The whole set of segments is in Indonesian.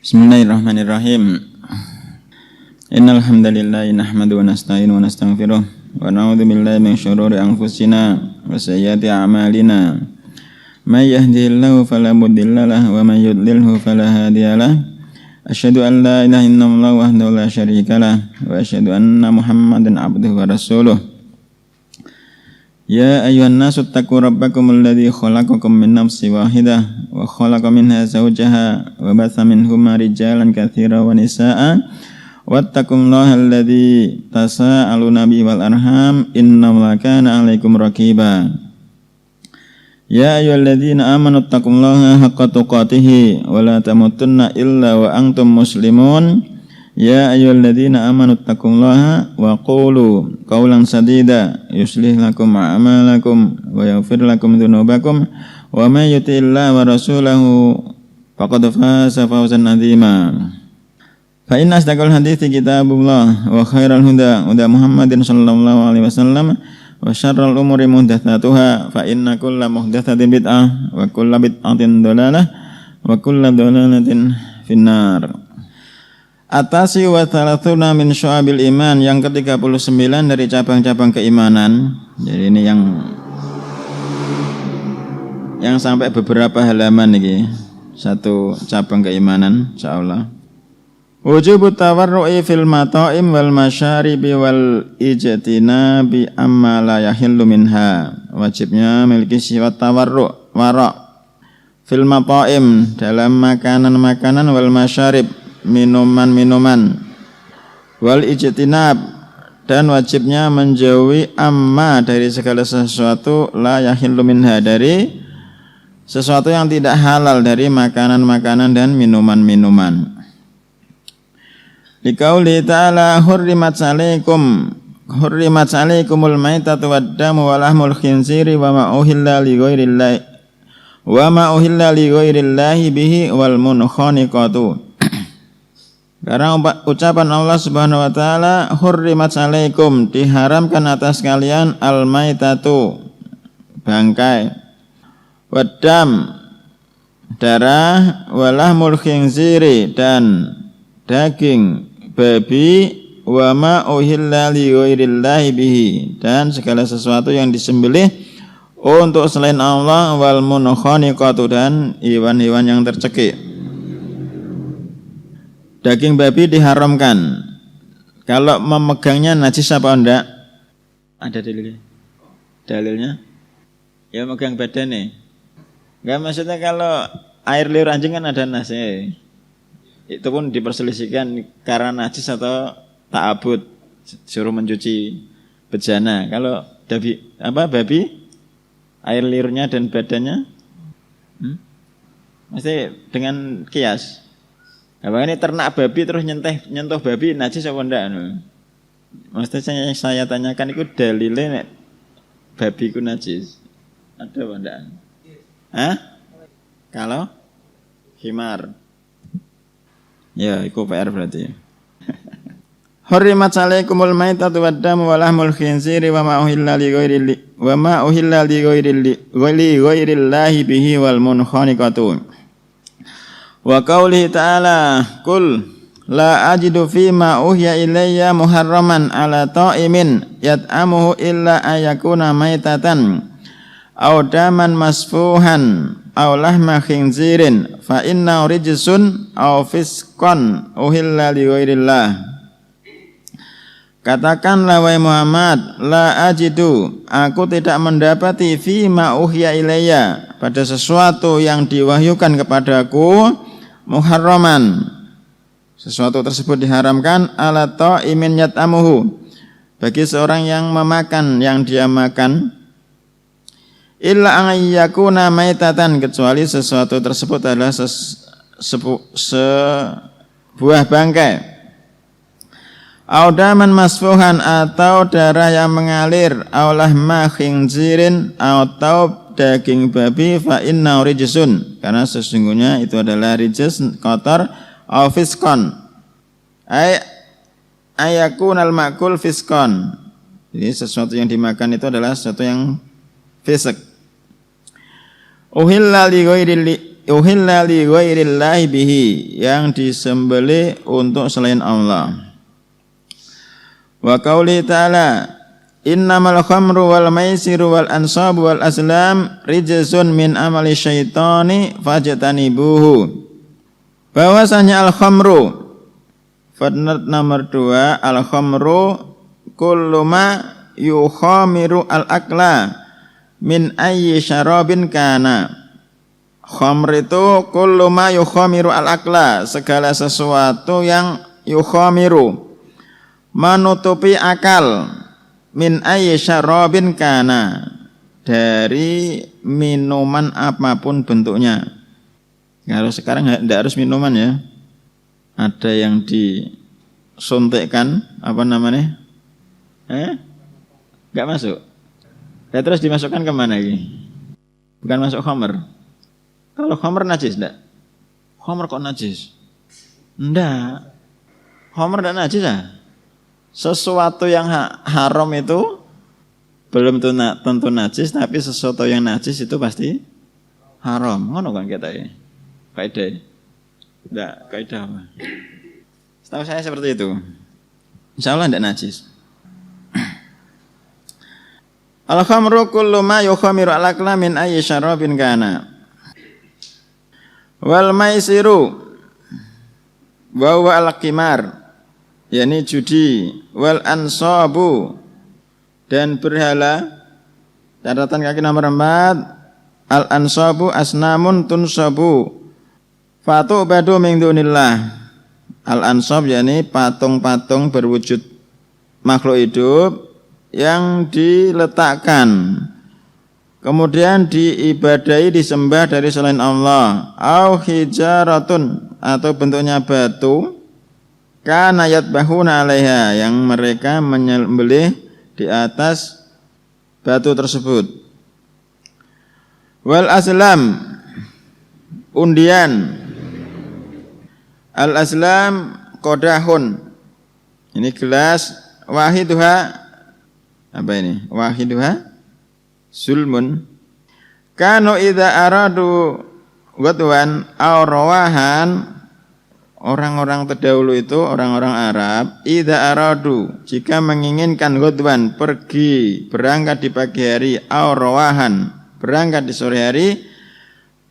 Bismillahirrahmanirrahim. Innal hamdalillah nahmaduhu wa nasta'inu wa nastaghfiruh wa na'udzu billahi min syururi anfusina wa sayyiati a'malina. May yahdihillahu fala mudilla lahu wa may yudlilhu fala hadiya lahu. Asyhadu an la ilaha illallah wahdahu la syarika lahu wa asyhadu anna Muhammadan abduhu wa rasuluh. Ya ayyuhan nasu taqu rabbakumul ladzi khalaqakum min nafsin wahidah wa khalaqa minha zawjaha wa batha minhuma rijalan katsiran wa nisaa'a wattaqullaha alladzi tasaaluna bihi wal arham innallaha kana 'alaikum raqiba. Ya ayyuhalladzina amanu taqullaha haqqa tuqatih wa la tamutunna illa wa antum muslimun. Ya ayyuhalladzina amanu taqullaha wa qulu qawlan sadida yuslih lakum a'malakum wa yaghfir lakum dzunubakum wa may yuti'illaha wa rasulahu faqad faza fawzan 'azima. Fa inna asdaqal hadithi kitabullah wa khairal huda Muhammadin sallallahu alaihi wasallam wa syarrul umuri muhdatsatuha fa inna kulla muhdatsatin bid'ah wa kulla bid'atin dhalalah wa kulla dhalalatin finnar. Atasi wa thalathuna min syu'abil iman, yang ke-39 dari cabang-cabang keimanan. Jadi ini yang sampai beberapa halaman ini, satu cabang keimanan insyaallah. Wujubut tawarru'i fil mata'im wal masyaribi wal ijtinabi amma la yahillu minha. Wajibnya memiliki sifat tawarru' wara' fil mata'im, dalam makanan-makanan, wal masyarib, minuman-minuman, wal ijtinab, dan wajibnya menjauhi amma, dari segala sesuatu, la yahillu minha, dari sesuatu yang tidak halal dari makanan-makanan dan minuman-minuman. Liqauli ta'ala hurrimat 'alaikumul maitatu wad-damu wa lahmul khinziri wa ma uhilla li ghairillahi bihi wal munkhaniqatu. Karena ucapan Allah Subhanahu wa taala, hurrimat 'alaikum, diharamkan atas kalian, al-maitatu, bangkai, waddam, darah, walahmul khinziri, dan daging babi, wa ma uhilla li ghairillahi bihi, dan segala sesuatu yang disembelih untuk selain Allah, wal munkhaniqatu, dan hewan-hewan yang tercekik. Daging babi diharamkan. Kalau memegangnya najis apa enggak? Ada dalilnya? Ya megang badannya. Enggak, maksudnya kalau air liur anjing kan ada nasnya. Itu pun diperselisihkan karena najis atau ta'abud, suruh mencuci bejana. Kalau babi air liurnya dan badannya mesti dengan kias. Apa ini ternak babi terus nyentuh babi najis apa enggak? Maksudnya saya tanyakan itu dalilnya babi itu najis. Ada apa enggak? Hah? Kalau himar. Ya, itu PR berarti. Hurrimat 'alaikumul maitatu wad-damu wa lahmul khinziri wa ma uhilla li ghairillahi bihi wal munkhaniqatu. Wa qaulihi ta'ala, qul la ajidu fima uhya ilayya muharraman ala ta'imin yat'amuhu illa ayakuna maitatan aw daman masfuhan aw lahma khinzirin fa inna rijsun aw fisqan uhilla li ghairillah. Katakanlah wahai Muhammad, la ajidu, aku tidak mendapati fima uhya ilayya, pada sesuatu yang diwahyukan kepadaku, muharraman, sesuatu tersebut diharamkan, ala ta'imin yat'amuhu, bagi seorang yang memakan, yang dia makan, illa an yakuna maitatan, kecuali sesuatu tersebut adalah sebuah bangkai, audaman masfuhan, atau darah yang mengalir, aulahma khinzirin, atau daging babi, fa inna rijsun, karena sesungguhnya itu adalah rijs, kotor, au fiskon, ayakunal makul fiskon, jadi sesuatu yang dimakan itu adalah sesuatu yang fisik. Uhilla li uhilla li ghairillahi bihi, yang disembelih untuk selain Allah. Wa qauli ta'ala innamal khamru wal maisiru wal ansabu wal aslam rijzun min amali syaitani fajtanibuhu. Bahwasanya al khamru, footnote nomor 2, al khamru kullu ma yukhamiru al akla min ayyi syarabin kana. Khamr itu kullu ma yukhamiru al akla, segala sesuatu yang yukhamiru, menutupi akal, min ayyi syarabin kana, dari minuman apapun bentuknya. Kalau sekarang tidak harus minuman ya. Ada yang disuntikkan, apa namanya? Enggak masuk. Ya, terus dimasukkan kemana ini? Bukan masuk khamr. Kalau khamr najis enggak? Khamr kok najis? Enggak. Khamr enggak najis ah. Sesuatu yang haram itu belum tentu najis, tapi sesuatu yang najis itu pasti haram. Ngono kan kita ini. Kaidah. Enggak, kaidah apa? Setahu saya seperti itu. Insyaallah enggak najis. Al-khamru kullu ma yukhamiru al-akla min ayyi syarabin kana. Wal maisiru wa huwa al-qimar, yakni judi, wal ansabu, dan berhala. Catatan kaki nomor 4, al ansabu asnamun tunsabu fatu badu min dunillah. Al ansab yakni patung-patung berwujud makhluk hidup yang diletakkan kemudian diibadahi, disembah dari selain Allah. Au hijaratun, atau bentuknya batu, kana yatbahuna 'alaiha, yang mereka menyembelih di atas batu tersebut. Wal aslam, undian. Al aslam qodahun, ini gelas, wahiduha, apa ini? Wahiduha sulmun. Kanu idza aradu wadwan aw rawahan, orang-orang terdahulu itu, orang-orang Arab, idza aradu, jika menginginkan ghadwan, pergi, berangkat di pagi hari, aw rawahan, berangkat di sore hari,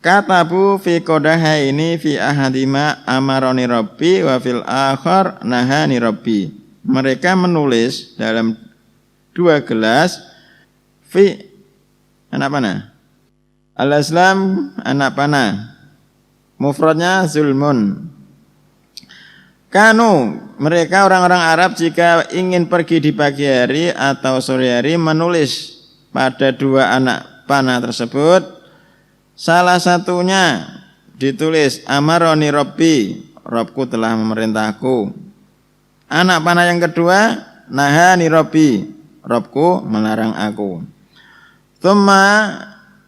katabu fi qodaha ini fi ahadima amaroni rabbi wa fil akhar nahani rabbi. Mereka menulis dalam 2 gelas fi anak panah, al-aslam anak panah, mufradnya zulmun. Kanu, mereka orang-orang Arab jika ingin pergi di pagi hari atau sore hari menulis pada 2 anak panah tersebut. Salah satunya ditulis amaroni rabbi, Rabbku telah memerintahku. Anak panah yang kedua nahani rabbi, Rabbku melarang aku. Tsumma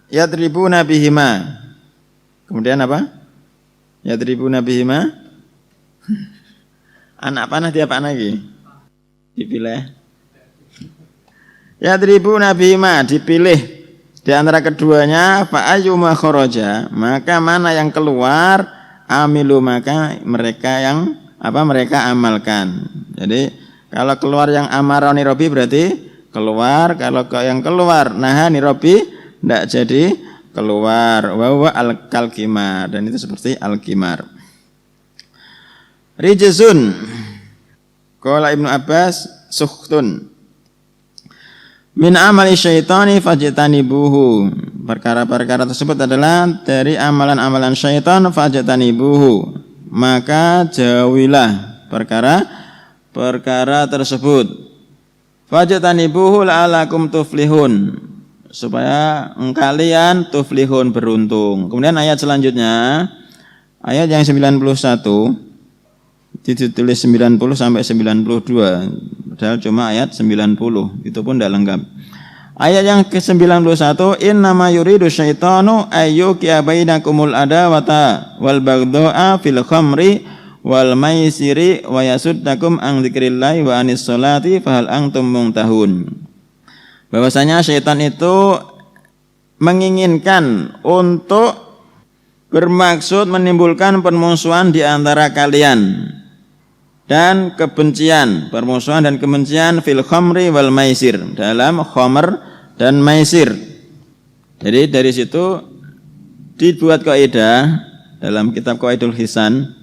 yadribuna bihima. Kemudian apa? Yadribuna bihima. Anak panah tiap anak lagi dipilih. Yadribuna bihima, dipilih di antara keduanya, fa ayyuma kharaja, maka mana yang keluar, amilu, maka mereka yang mereka amalkan. Jadi kalau keluar yang amaroni rabbi berarti keluar, kalau yang keluar nahani rabbi tidak jadi keluar. Wa huwa al-kalkimar, dan itu seperti al-kimar. Rijzun, qala Ibnu Abbas, sukhtun min amali syaitani fajtanibuhu. Perkara-perkara tersebut adalah dari amalan-amalan syaitan, fajtanibuhu, maka jauhilah perkara tersebut. Fajtanibuhu la'alakum tuflihun, supaya kalian tuflihun, beruntung. Kemudian ayat selanjutnya, ayat yang 91, ditulis 90 sampai 92, padahal cuma ayat 90, itu pun tidak lengkap. Ayat yang ke-91, innama yuridu syaitanu ayyuqi'a bainakumul adawata wal baghdha'a fil khamri wal maisiri wa yasuddakum an dzikrillahi wa anis sholati fahal antum muntahun. Bahwasanya syaitan itu menginginkan untuk bermaksud menimbulkan permusuhan di antara kalian dan kebencian, permusuhan dan kebencian fil khamri wal maisir, dalam khamr dan maisir. Jadi dari situ dibuat kaidah dalam kitab Qawaidul Hisan,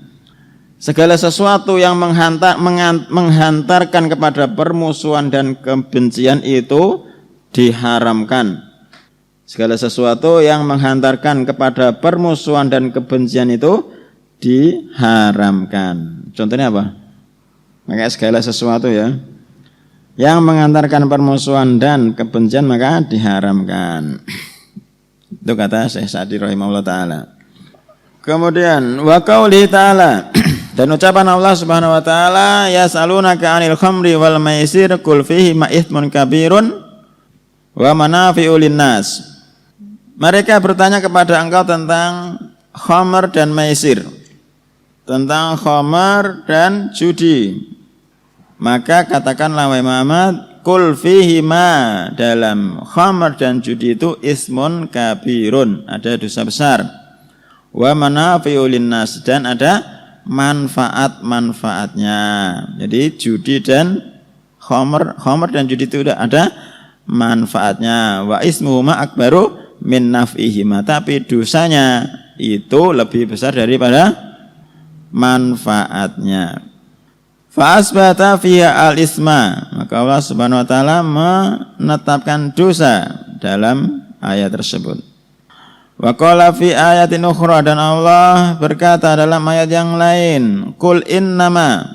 segala sesuatu yang menghantarkan kepada permusuhan dan kebencian itu diharamkan. Segala sesuatu yang menghantarkan kepada permusuhan dan kebencian itu diharamkan. Contohnya apa? Maka segala sesuatu ya yang mengantarkan permusuhan dan kebencian maka diharamkan. Itu kata Syekh Sa'di rahimahullah ta'ala. Kemudian wa qauli ta'ala, dan ucapan Allah Subhanahu wa taala, yas'alunaka 'anil khamri wal maisir qul fihi ma itsmun kabirun wa manafi'u linnas. Mereka bertanya kepada engkau tentang khamr dan maisir, tentang khamr dan judi. Maka katakanlah wahai Muhammad, qul fihi ma, dalam khamr dan judi itu ismun kabirun, ada dosa besar. Wa manafi'u linnas, dan ada manfaat-manfaatnya. Jadi judi dan khamr dan judi itu ada manfaatnya. Wa ismuhuma akbaru min naf'ihima, tapi dosanya itu lebih besar daripada manfaatnya. Fa asbata fiha al-isma, maka Allah Subhanahu wa taala menetapkan dosa dalam ayat tersebut. Wa qala fi ayatin ukhra, dan Allah berkata dalam ayat yang lain, qul innama,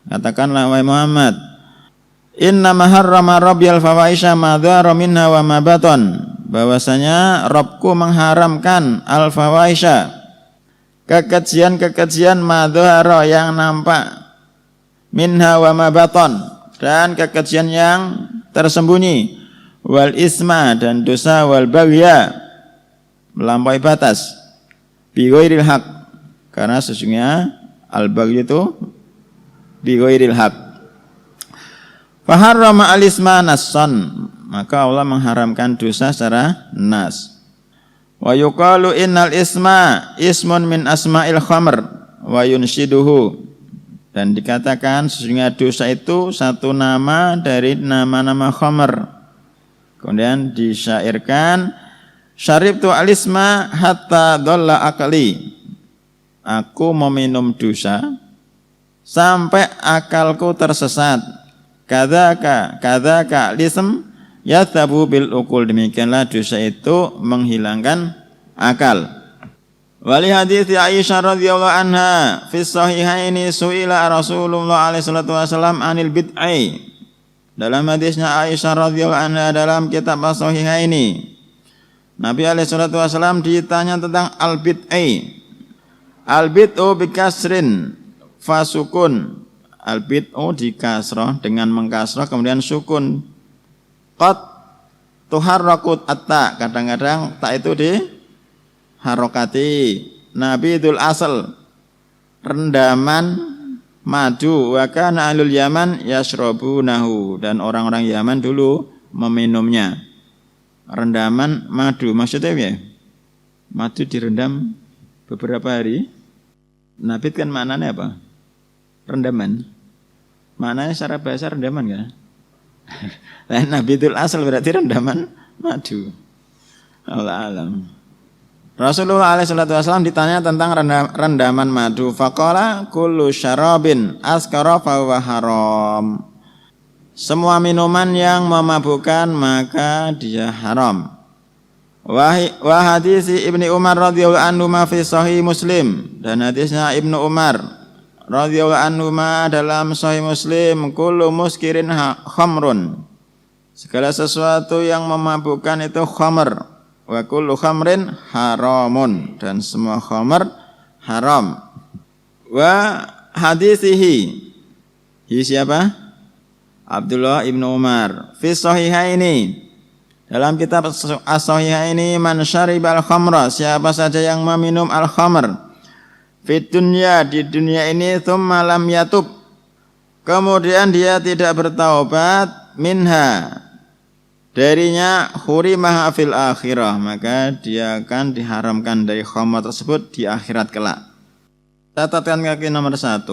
katakanlah wahai Muhammad, innama harrama rabbiyal fawahisha ma dhara minha wa ma batan, bahwasanya Rabbku mengharamkan al-fawahisha, kekejian-kekejian, ma dhara yang nampak, minha wa ma batan, dan kekejian yang tersembunyi, wal isma, dan dosa, wal baghya, melampaui batas, bi ghairil haq, karena sesungguhnya al-baghy itu bi ghairil haq. Fa harrama al-isma nassan, maka Allah mengharamkan dosa secara nas. Wa yuqalu innal isma ismun min asma'il khamr wa yunshiduhu, dan dikatakan sesungguhnya dosa itu satu nama dari nama-nama khamr. Kemudian disyairkan, syaribtu alisma hatta dhalla akali, aku meminum dosa sampai akalku tersesat. Kadzaka lism yathabu bil uqul, demikianlah dosa itu menghilangkan akal. Wali hadits Aisyah radhiyallahu anha fi sahihaini suila Rasulullah alaihi salatu wasallam anil bid'ai, dalam hadisnya Aisyah radhiyallahu anha dalam kitab as-sahihaini, Nabi SAW ditanya tentang al-bid'ai. Al-bid'u bikasrin fasukun. Al-bid'u dikasroh dengan mengkasroh kemudian sukun. Qad tuharrakut atta, kadang-kadang tak itu diharokati. Nabidul asal, rendaman madu, wa kana ahlul Yaman yashrabunahu, dan orang-orang Yaman dulu meminumnya. Rendaman madu, maksudnya ya, madu direndam beberapa hari. Nabit kan maknanya apa? Rendaman. Maknanya secara bahasa rendaman kan? Lain nabitul asal berarti rendaman madu. Allah alam. Rasulullah SAW ditanya tentang rendaman madu. Faqala kullu syarabin askara fahuwa haram. Semua minuman yang memabukkan maka dia haram. Wa hadisi Ibnu Umar radhiyallahu anhu ma fi sahih Muslim, dan hadisnya Ibnu Umar radhiyallahu anhu ma dalam sahih Muslim, kullu muskirin khamrun, segala sesuatu yang memabukkan itu khamr, wa kullu khamrin haramun, dan semua khamr haram. Wa hadisihi, siapa? Abdullah ibnu Umar fi sahihaini, dalam kitab as-sahihaini, man syaribal khamra, siapa saja yang meminum al-khamr, fi dunya, di dunia ini, tsumma lam yatub, kemudian dia tidak bertaubat, minha, darinya hurimah fil akhirah, maka dia akan diharamkan dari khamar tersebut di akhirat kelak. Catatan kaki nomor 1,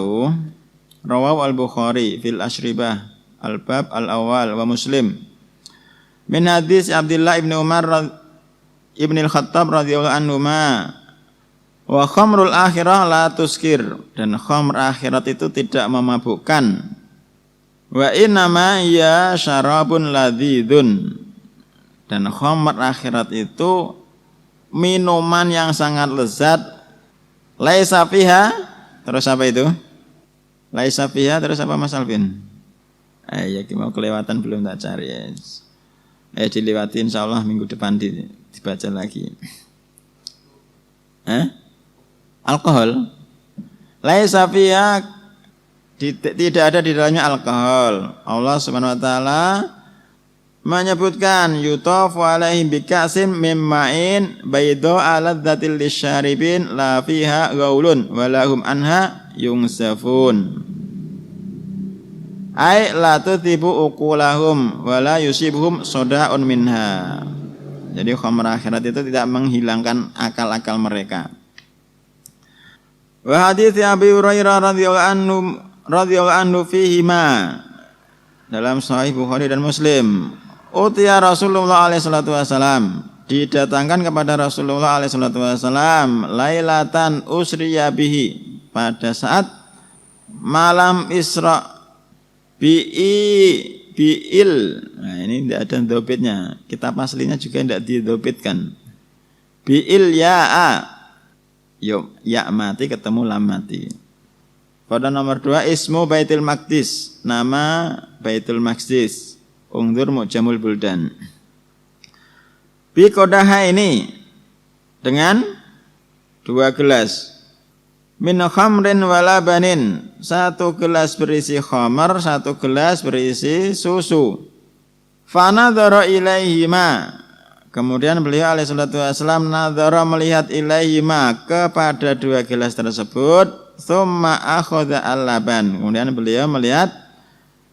rawahu al-Bukhari fil asyribah al-bab al-awwal wa Muslim min hadis Abdullah ibn Umar ibn al-Khattab radhiyallahu anhuma, wa khamrul akhirah la tuskir, dan khamr akhirat itu tidak memabukkan. Wa innama ya syarabun ladzidun, dan khamr akhirat itu minuman yang sangat lezat. Laisa fiha, terus apa itu? Laisa fiha terus apa Mas Alvin? Ya mau kelewatan belum tak cari ya. Dilewati insyaallah minggu depan dibaca lagi. Alkohol. Laisa fiha, tidak ada di dalamnya alkohol. Allah Subhanahu wa taala menyebutkan yutafu alaihim bikasim mim ma'in bayda aladzatil lisyaribin la fiha gaulun wa lahum anha yungsafun. Ai la tuthibu uqulahum wa la yusibhum soda'un minha. Jadi khamr akhirat itu tidak menghilangkan akal-akal mereka. Wa hadits Abi Hurairah radhiyallahu anhu fihi ma, dalam Sahih Bukhari dan Muslim, utiya Rasulullah alaihi salatu wasalam, didatangkan kepada Rasulullah alaihi salatu wasalam lailatan usriya bihi, pada saat malam Isra bi'il. Nah ini tidak ada dobitnya, kitab aslinya juga tidak didobitkan. Bi'il ya'a, yuk ya mati ketemu lam mati. Pada nomor 2 ismu Baitul Maqdis, nama Baitul Maqdis. Ungdur Mu'jamul Buldan. Bi kodaha ini dengan 2 gelas. Min khamrin walabanin, 1 gelas berisi khamar, 1 gelas berisi susu. Fanadhara ilaihima, kemudian beliau alaihi salatu wasallam nadhara, melihat ilaihima, kepada 2 gelas tersebut. Tsumma akhadha al-laban, kemudian beliau melihat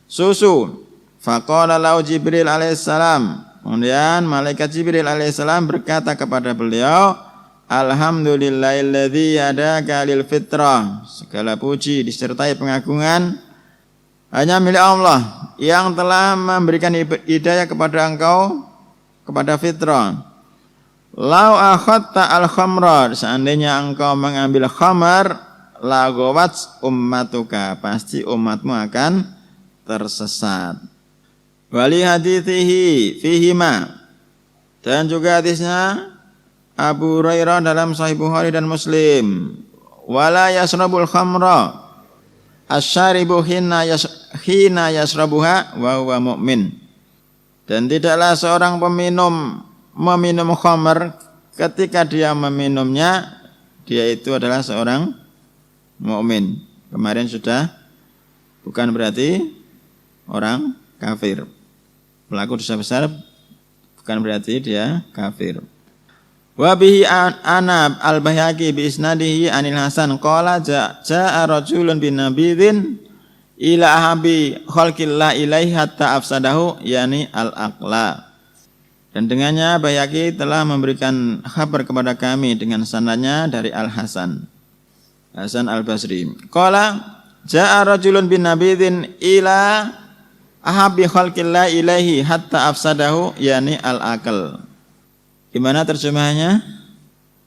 susu. Faqala lahu Jibril alaihissalam, kemudian malaikat Jibril alaihissalam berkata kepada beliau, alhamdulillahilladzi hadaka lil fitrah, segala puji disertai pengagungan hanya milik Allah yang telah memberikan hidayah kepada engkau kepada fitrah. Lau akhadta al-khamra, seandainya engkau mengambil khamar, lagowat ummatuka, pasti umatmu akan tersesat. Wali hadithihi fihima, dan juga hadisnya Abu Hurairah dalam Sahih Bukhari dan Muslim, wala yasrabul khamra asyaribu hina yasrabuha wa huwa mu'min, dan tidaklah seorang peminum meminum khamr ketika dia meminumnya dia itu adalah seorang mukmin. Kemarin sudah, bukan berarti orang kafir. Pelaku dosa besar bukan berarti dia kafir. Wa bihi Anab al-Baihaqi bi isnadihi anil Hasan qala ja'a rajulun bin nabidin ila ahabi khalqillah ilaihi hatta afsadahu, yani al-aqla. Dan dengannya Baihaqi telah memberikan kabar kepada kami dengan sanadnya dari Al-Hasan, Hasan al-Basri. Qala ja'a rajulun bin nabidin ila ahabi khalqillah ilaihi hatta afsadahu, yani al-aql. Gimana terjemahannya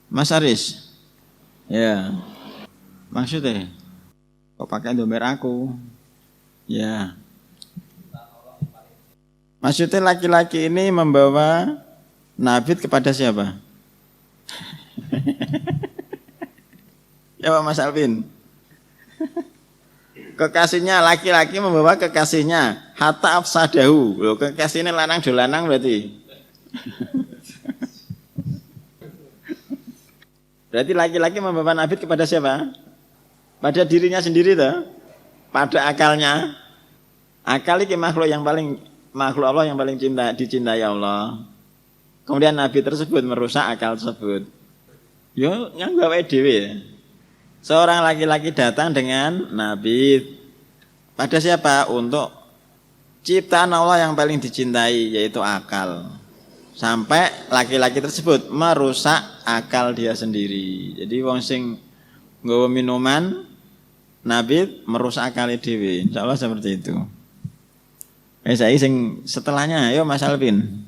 Mas Aris? Ya, maksudnya kok pakai domber aku? Ya, maksudnya laki-laki ini membawa nabit kepada siapa? Ya Pak Mas Alvin. Kekasihnya, laki-laki membawa kekasihnya hatta afsadahu. Loh, kekasihnya lanang do lanang berarti. Berarti laki-laki membawa nabit kepada siapa? Pada dirinya sendiri toh? Pada akalnya. Akal ini makhluk Allah yang paling dicintai Allah. Kemudian nabi tersebut merusak akal tersebut. Yo nyanggawe dhewe. Seorang laki-laki datang dengan nabi pada siapa? Untuk ciptaan Allah yang paling dicintai yaitu akal. Sampai laki-laki tersebut merusak akal dia sendiri. Jadi wong sing nggawa minuman nabit merusak akal dhewe. Insyaallah seperti itu. Saya sing setelahnya, ayo Mas Alvin.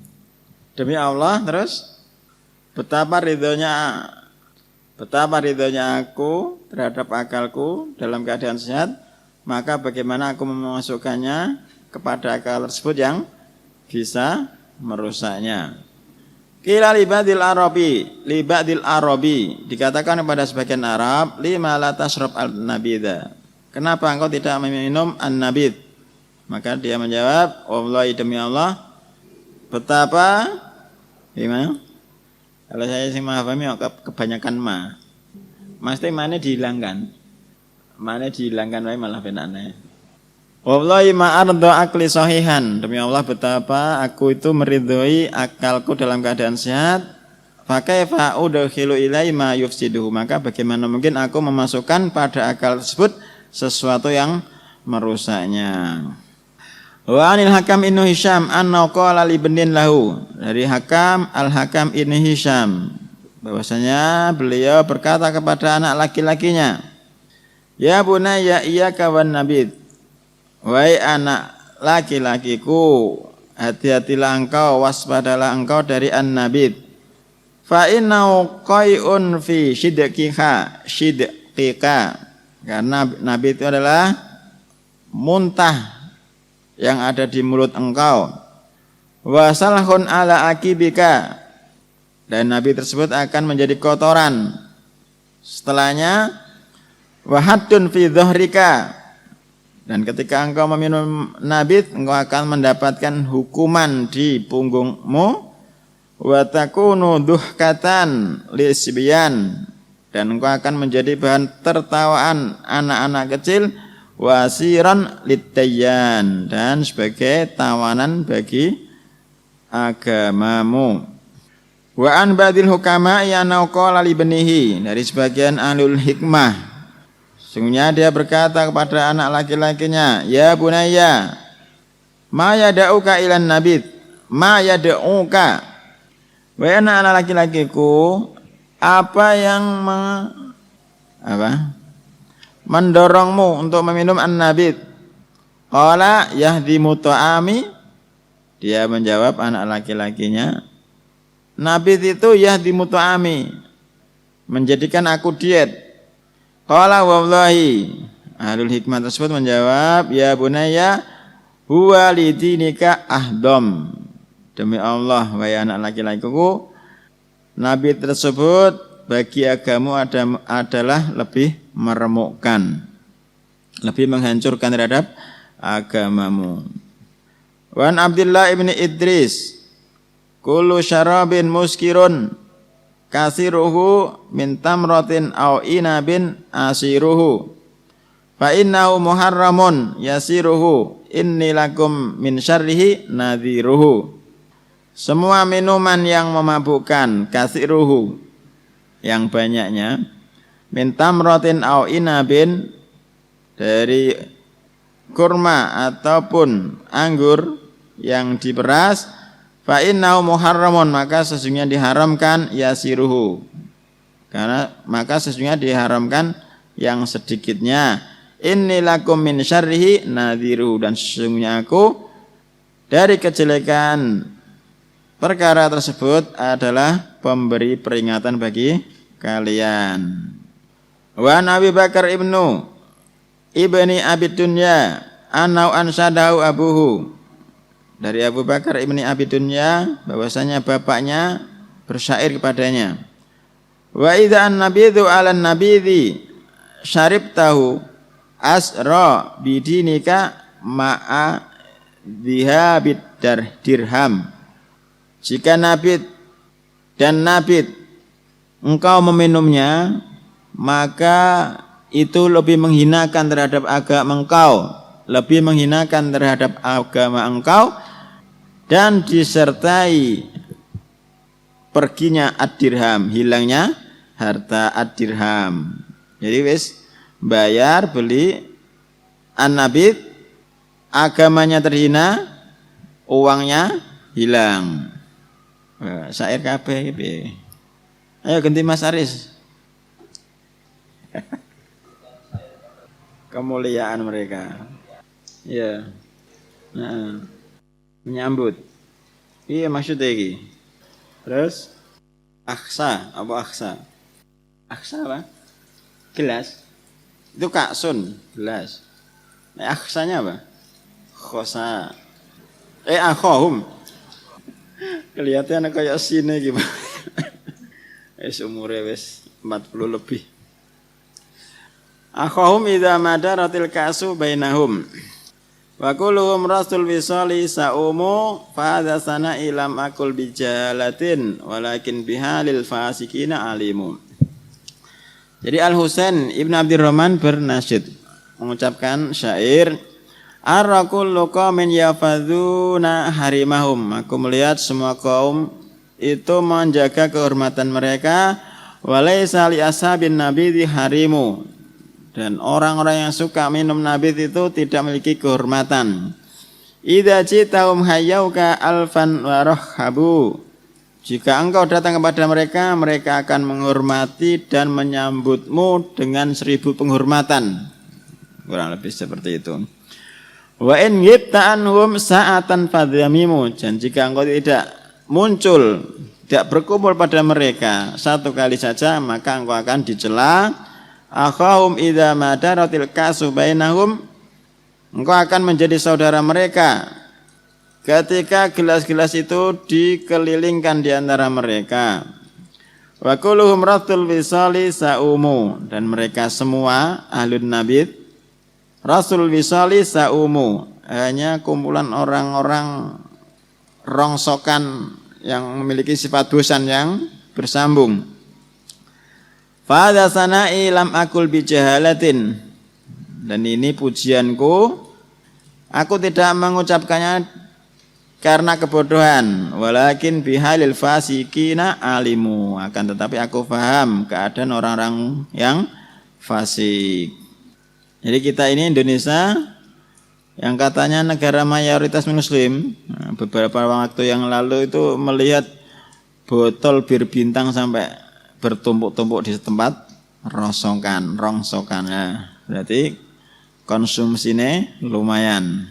Demi Allah terus betapa ridhonya aku terhadap akalku dalam keadaan sehat, maka bagaimana aku memasukkannya kepada akal tersebut yang bisa merusaknya. Qila libadil Arabi dikatakan kepada sebagian Arab, lima la tashrab al-nabidha. Kenapa engkau tidak meminum an-nabid? Maka dia menjawab, wallahi demi Allah, betapa gimana? Kalau saya sih memahami kebanyakan mesti mana dihilangkan. Mana dihilangkan malah benane. Wallahi ma arda akli sahihan. Demi Allah betapa aku itu meridhoi akalku dalam keadaan sehat. Fa kaifa udkhilu ilai ma yufsiduhu. Maka bagaimana mungkin aku memasukkan pada akal tersebut sesuatu yang merusaknya. Wa anil Hakam ibnu Hisham anna qala li ibnin lahu. Dari Hakam Al-Hakam ibnu Hisham bahwasanya beliau berkata kepada anak laki-lakinya, ya bunayya iyyaka wan nabid. Wahai anak laki-lakiku, hati-hatilah engkau, waspadalah engkau dari an-nabid. Fa innahu qai'un fi shidqika. Karena nabid itu adalah muntah yang ada di mulut engkau. Wa salhun ala akibika. Dan nabi tersebut akan menjadi kotoran. Setelahnya wa haddun fi dhahrika. Dan ketika engkau meminum nabit, engkau akan mendapatkan hukuman di punggungmu. Wa takunu duhkatan lisbiyan. Dan engkau akan menjadi bahan tertawaan anak-anak kecil. Wasiran litayyan. Dan sebagai tawanan bagi agamamu. Wa an badil hukama yana qala li banihi. Dari sebagian ahlul hikmah, sungguhnya dia berkata kepada anak laki-lakinya, ya bunayya, ma yada'uka ilan nabid, ma yada'uka. Wahai anak laki-lakiku, apa yang mendorongmu untuk meminum an-nabid? Qala yahdimu ta'ami. Dia menjawab anak laki-lakinya, nabid itu yahdimu ta'ami, menjadikan aku diet. Qala wallahi, ahlul hikmah tersebut menjawab, ya bunayya huwa lidinika ahdam. Demi Allah, wahai anak laki-lakiku, nabi tersebut bagi agamamu adalah lebih meremukkan, lebih menghancurkan terhadap agamamu. Wan Abdullah ibn Idris, kullu syarabin muskirun kasiruhu min tamratin aw inabin asiruhu fa innahu muharramun yasiruhu inni lakum min syarrihi nadhiruhu. Semua minuman yang memabukkan, kasiruhu yang banyaknya, min tamratin aw inabin dari kurma ataupun anggur yang diperas, fa innahu muharramun, maka sesungguhnya diharamkan yasiruhu, karena maka sesungguhnya diharamkan yang sedikitnya. Inni lakum min syarrihi nadhiruhu, dan sesungguhnya aku dari kejelekan perkara tersebut adalah pemberi peringatan bagi kalian. Wa Nabi Bakar ibni Abi Dunya anau ansadahu abuhu. Dari Abu Bakar ibni Abi Dunya bahwasanya bapaknya bersyair kepadanya, wa idza an-nabidhu 'alan nabidhi syaribtahu asra bidinika ma'a dhihabid dirham. Jika nabid dan nabid engkau meminumnya, maka itu lebih menghinakan terhadap agama engkau, lebih menghinakan terhadap agama engkau, dan disertai perginya ad-dirham, hilangnya harta ad-dirham. Jadi wis bayar beli an-nabid agamanya terhina, uangnya hilang. Syair kabeh iki. Ayo ganti Mas Aris. Kemuliaan mereka. Ya. Nah, menyambut. Iya maksudnya iki. Terus aksa, apa aksa? Aksa apa? Gelas. Itu kaksun, gelas. Nah, aksanya apa? Khosa. Akhahum. Kelihatannya kayak sini gimana? Umurnya wis 40 lebih. Akhahum idza madaratil kasu bainahum. Wa kulluhum rasul wisali saumu fa hadza sana ilam akul bijalatin walakin bihalil fasikina alimu. Jadi Al Husain Ibn Abdurrahman bernasyid mengucapkan syair Ar-kullu qaumin yafadzuna harimahum. Aku melihat semua kaum itu menjaga kehormatan mereka. Walaysa li ashabin nabidhi harimu. Dan orang-orang yang suka minum nabidh itu tidak memiliki kehormatan. Idza jitahum hayyauka alfan warahhabu. Jika engkau datang kepada mereka, mereka akan menghormati dan menyambutmu dengan 1000 penghormatan. Kurang lebih seperti itu. Wa in ghibta anhum sa'atan fadhamimu. Dan jika engkau tidak muncul, tidak berkumpul pada mereka satu kali saja, maka engkau akan dicela. Akhahum idza madaratil kasu bainahum. Engkau akan menjadi saudara mereka ketika gelas-gelas itu dikelilingkan di antara mereka. Wa kulluhum rasul wisali saumu. Dan mereka semua ahlun nabid Rasul wisali saumu, hanya kumpulan orang-orang rongsokan yang memiliki sifat bosan yang bersambung. Fadha sana'i lam akul bijahalatin. Dan ini pujianku, aku tidak mengucapkannya karena kebodohan, walakin bihalil fasikina alimu. Akan tetapi aku paham keadaan orang-orang yang fasik. Jadi kita ini Indonesia yang katanya negara mayoritas muslim, beberapa waktu yang lalu itu melihat botol bir bintang sampai bertumpuk-tumpuk di tempat rongsokan. Nah, berarti konsumsinya lumayan.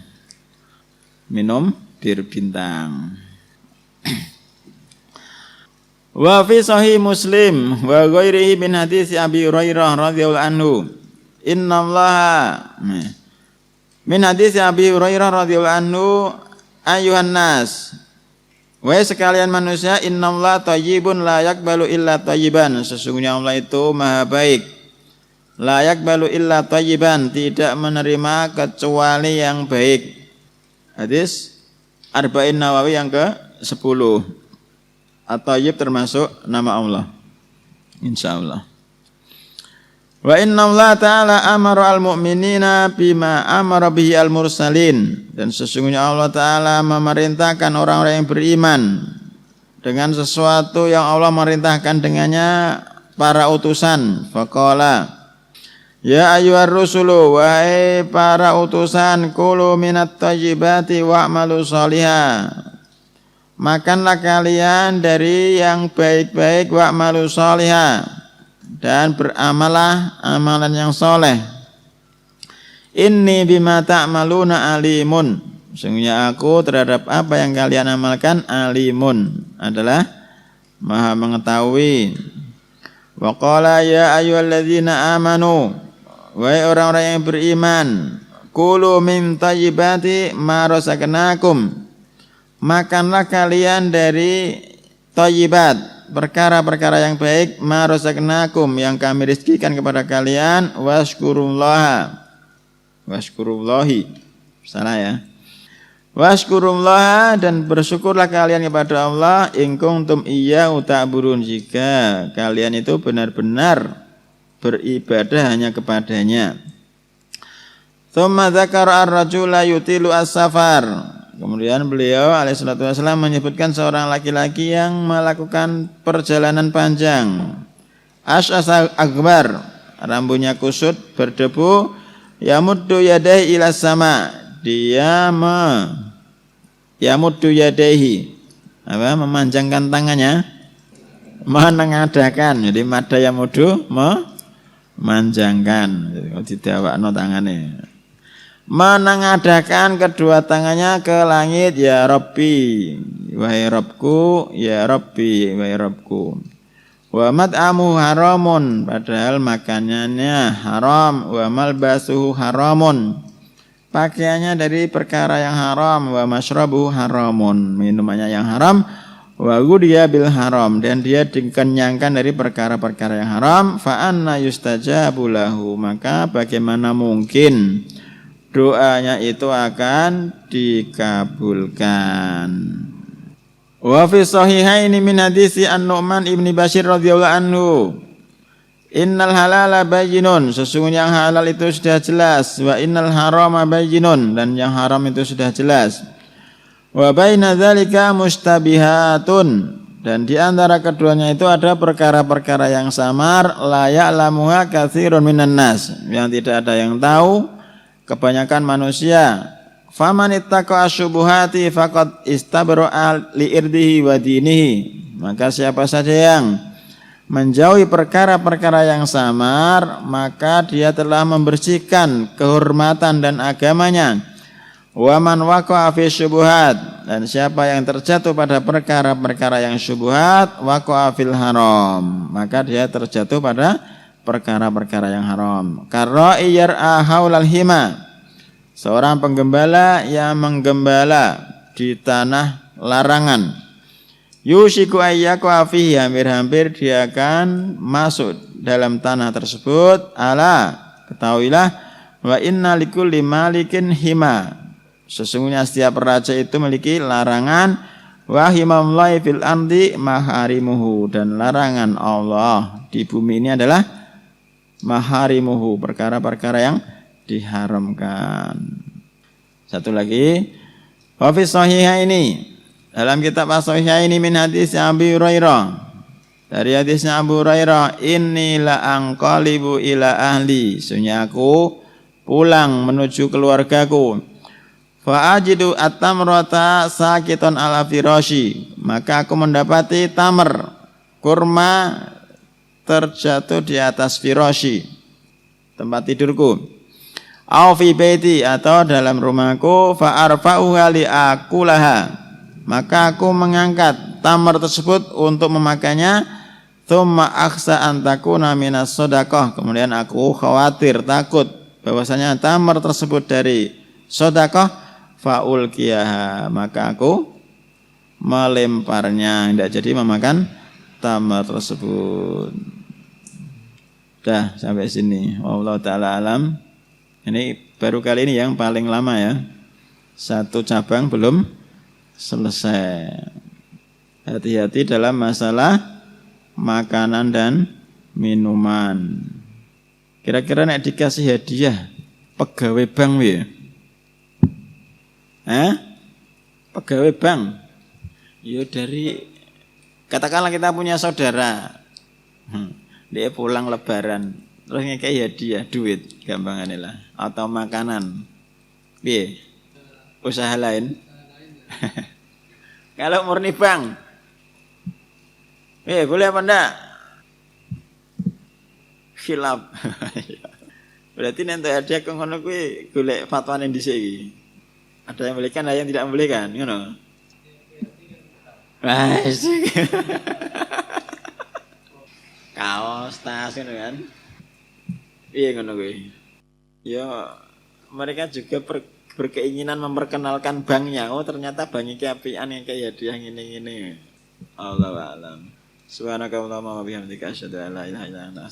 Minum bir bintang. Wa fi sahih Muslim wa ghairihi min hadis Abi Hurairah radhiyallahu anhu. Innallaha min hadis Abi Hurairah radhiyallahu anhu ayuhan nas wahai sekalian manusia innallaha thayyibun la yaqbalu illa thayyiban. Sesungguhnya Allah itu maha baik, la yaqbalu illa thayyiban, tidak menerima kecuali yang baik. Hadis Arba'in Nawawi yang ke-10. At-Thayyib termasuk nama Allah, insyaallah. Wa inna Allah ta'ala amara al-mu'minina bima amara bihi al-mursalin. Dan sesungguhnya Allah ta'ala memerintahkan orang-orang yang beriman dengan sesuatu yang Allah merintahkan dengannya para utusan. Faqala ya ayyuhar rusulu, wahai para utusan, kulu minat thayyibati wa'malu sholihah. Makanlah kalian dari yang baik-baik, wa'malu sholihah, dan beramalah amalan yang soleh. Inni bima ta'maluna alimun. Sesungguhnya aku terhadap apa yang kalian amalkan alimun, adalah maha mengetahui. Wa qala ya ayyuhalladzina amanu, wahai orang-orang yang beriman, kulu min thayyibati ma razaqnakum. Makanlah kalian dari thayyibat, perkara-perkara yang baik, ma razaqnakum, yang kami rizkikan kepada kalian, washkurullahi, salah ya, washkurullaha, dan bersyukurlah kalian kepada Allah, in kuntum iyyahu ta'budun, jika kalian itu benar-benar beribadah hanya kepadanya. Tsumma dzakara ar-rajula yutilu as-safar. Kemudian beliau alaihissalatu wassalam menyebutkan seorang laki-laki yang melakukan perjalanan panjang. Asy'asa akbar, rambutnya kusut berdebu, yamuddu yadayhi ila sama, dia yamuddu yadaihi, memanjangkan tangannya, menengadakan. Jadi mada yamudu memanjangkan, didawakno tangane. Menengadakan kedua tangannya ke langit, ya Rabbi, wahai Rabbku, ya Rabbi, wahai Rabbku. Wa mat'amu haramun, padahal makanannya haram. Wa malbasuhu haramun, pakaiannya dari perkara yang haram. Wa masyrabuhu haramun, minumannya yang haram. Wa ghudiya bil haram, dan dia dikenyangkan dari perkara-perkara yang haram. Fa anna yustajabu lahu, maka bagaimana mungkin doanya itu akan dikabulkan. Wa fi sahihaini min hadisi An-Nu'man ibni Bashir radhiyallahu anhu, innal halala bayyinun, sesungguhnya yang halal itu sudah jelas. Wa innal harama bayyinun, dan yang haram itu sudah jelas. Wa baina dzalika mustabihatun, dan di antara keduanya itu ada perkara-perkara yang samar. La ya'lamuha katsirun minan nas, yang tidak ada yang tahu kebanyakan manusia. Faman ittaqa asyubuhati faqad istabra'a li irdihi wa dinihi, maka siapa saja yang menjauhi perkara-perkara yang samar, maka dia telah membersihkan kehormatan dan agamanya. Wa man waqa'a fi syubuhat, dan siapa yang terjatuh pada perkara-perkara yang syubhat, waqa'a fil haram, maka dia terjatuh pada perkara-perkara yang haram. Karra'i yar'a haulal hima, seorang penggembala yang menggembala di tanah larangan. Yushiku ayyaqa fihi, hampir-hampir dia akan masuk dalam tanah tersebut. Ala, ketahuilah, wa inna likulli malikin hima, sesungguhnya setiap raja itu memiliki larangan. Wa himallahi fil ardi maharimuhu, dan larangan Allah di bumi ini adalah maharimuhu, perkara-perkara yang diharamkan. Satu lagi, wa fi sahihaini, dalam kitab as-sahihaini min hadis Abi Hurairah, dari hadisnya Abu Hurairah, inni la anqalibu ila ahli, sesungguhnya aku pulang menuju keluargaku. Fa ajidu at-tamrata sakiton ala firashi, maka aku mendapati tamr, kurma, terjatuh di atas firashi, tempat tidurku. Au fi baiti, atau dalam rumahku. Fa arfa'uha li akulaha, maka aku mengangkat tamar tersebut untuk memakannya. Tsumma akhsa an takuna minas shadaqah, kemudian aku khawatir, takut bahwasanya tamar tersebut dari sedekah. Fa ulqiyaha, maka aku melemparnya, tidak jadi memakan tamar tersebut. Dah sampai sini. Wallahu taala alam. Ini baru kali ini yang paling lama ya. Satu cabang belum selesai. Hati-hati dalam masalah makanan dan minuman. Kira-kira nek dikasih hadiah pegawai bank ya? Pegawai bank. Ya dari, katakanlah kita punya saudara. Dia pulang lebaran, terus ngekei hadiah duit, gampangannya lah, atau makanan. Piye? Usaha lain. Kalau murni bank, boleh apa enggak? Khilaf. Berarti nanti hadiah ke ngono kuwi golek fatwane dhisik iki. Ada yang bolehkan, ada yang tidak membolehkan, ngono. Kaos, tas gitu kan. Iya ngono kuwi. Ya mereka juga berkeinginan memperkenalkan banknya. Oh ternyata bank iki apian yang kayak hadiah ngene-ngene. Allahu a'lam. Subhanakallahumma wa bihamdika asyhadu an la ilaha illa anta